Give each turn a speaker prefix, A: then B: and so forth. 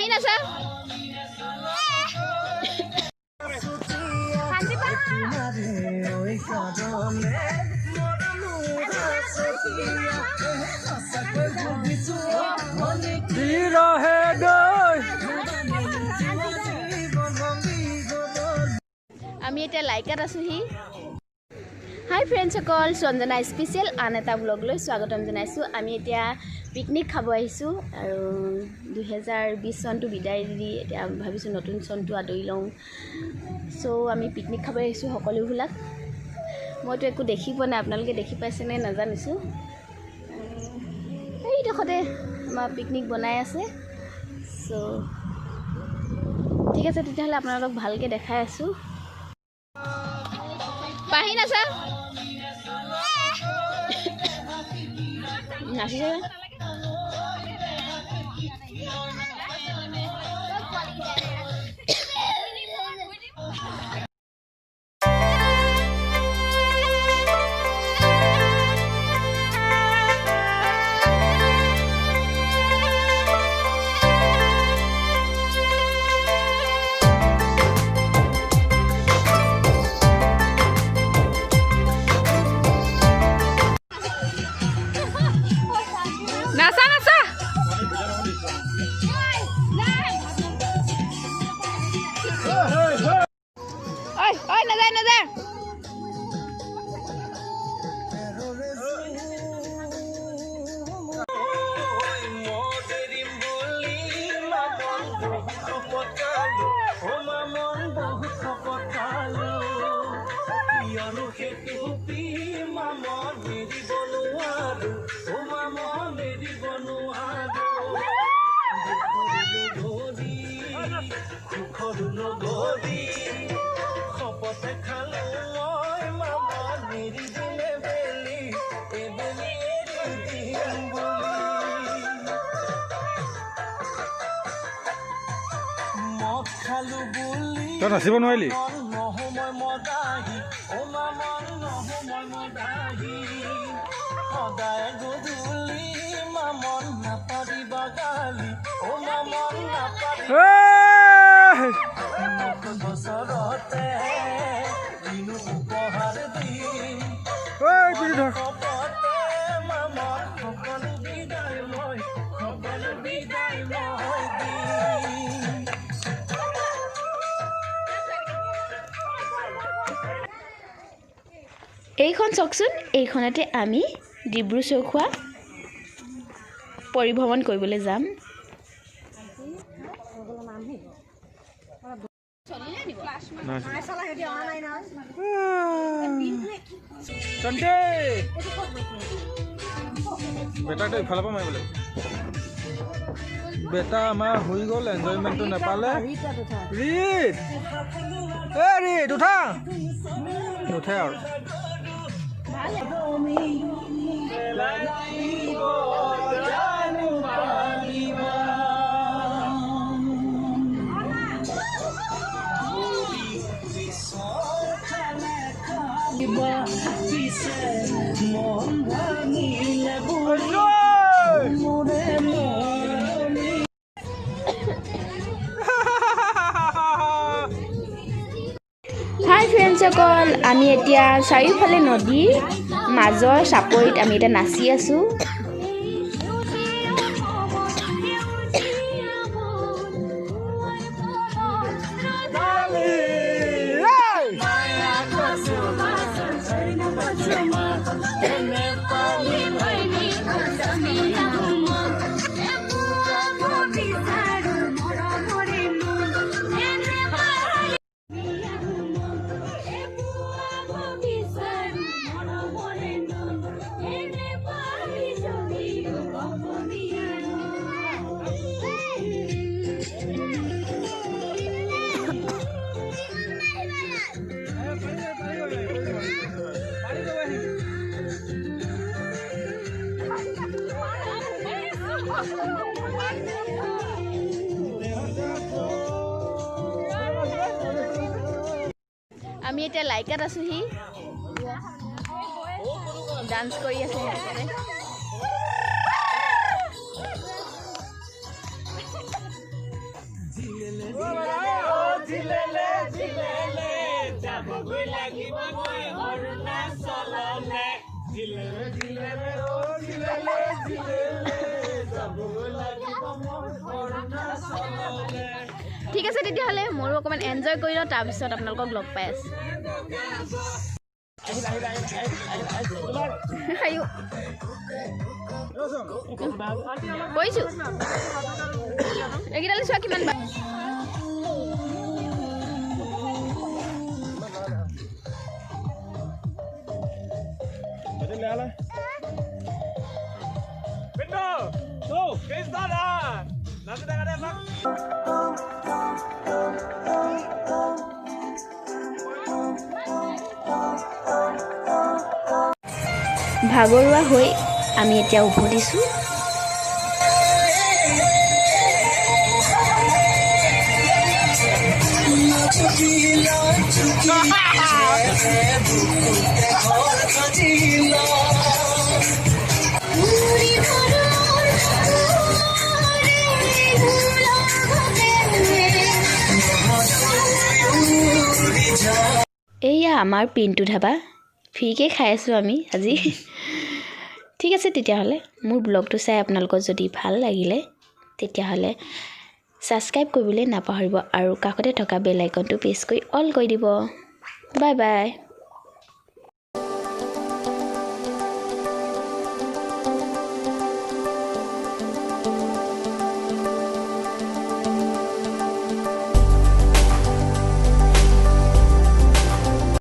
A: Pahin asa? আমি এটা লাইকাত আছোহি হাই friends সকল সঞ্জনা স্পেচিয়েল আন এটা ব্লগলৈ স্বাগতম জনাইছোঁ আমি এতিয়া পিকনিক খাব আহিছোঁ আৰু 2020 চনটো বিদায় দি এতিয়া ভাবিছোঁ নতুন চনটো আদৰি লওঁ সো আমি পিকনিক খাব আহিছোঁ সকলোবিলাক মইতো একো দেখি পোৱা নাই আপোনালোকে দেখি পাইছেনে নাজানিছোঁ এইডোখৰতে আমাৰ পিকনিক বনাই আছে সো ঠিক আছে তেতিয়াহ'লে আপোনালোকক ভালকৈ দেখাই আছোঁ Pahin asa? Nasi siya? Nasa nasa. Oi, oi, nazar, nazar.
B: Tao nacibo no Eli. এইখন চকচোন এইখনতে আমি ডিব্ৰু চৈখোৱা পৰিভ্ৰমণ কৰিবলৈ যাম চন্টে বেটাটো ইফালৰ পৰা মাৰিবলৈ বেটা আমাৰ হৈ গ'ল এনজয়মেণ্টটো নাপালে ৰিত ৰিত উঠা নুঠে আৰু
A: হাই ফ্ৰেণ্ডসকল আমি এতিয়া চাৰিওফালে নদীৰ মাজৰ চাপৰিত আমি এতিয়া নাচি আছোঁ আমি এতিয়া লাইকাত আছোহি ডান্স কৰি আছে ঠিক আছে তেতিয়াহ'লে মোৰো অকণমান এনজয় কৰি লওঁ, তাৰপিছত আপোনালোকক লগ পাই আছোঁ। কৈছোঁ এইকেইটালৈ চোৱা কিমান ভাগৰুৱা হৈ আমি এতিয়া উভতিছোঁ। এয়া আমাৰ পিণ্টু ধাবা, ফ্ৰীকৈ খাই আছোঁ আমি আজি। ঠিক আছে তেতিয়াহ'লে মোৰ ব্লগটো চাই আপোনালোকৰ যদি ভাল লাগিলে তেতিয়াহ'লে ছাবস্ক্ৰাইব কৰিবলৈ নাপাহৰিব আৰু কাষতে থকা বেল আইকনটো প্ৰেছ কৰি অল কৰি দিব। Bye bye.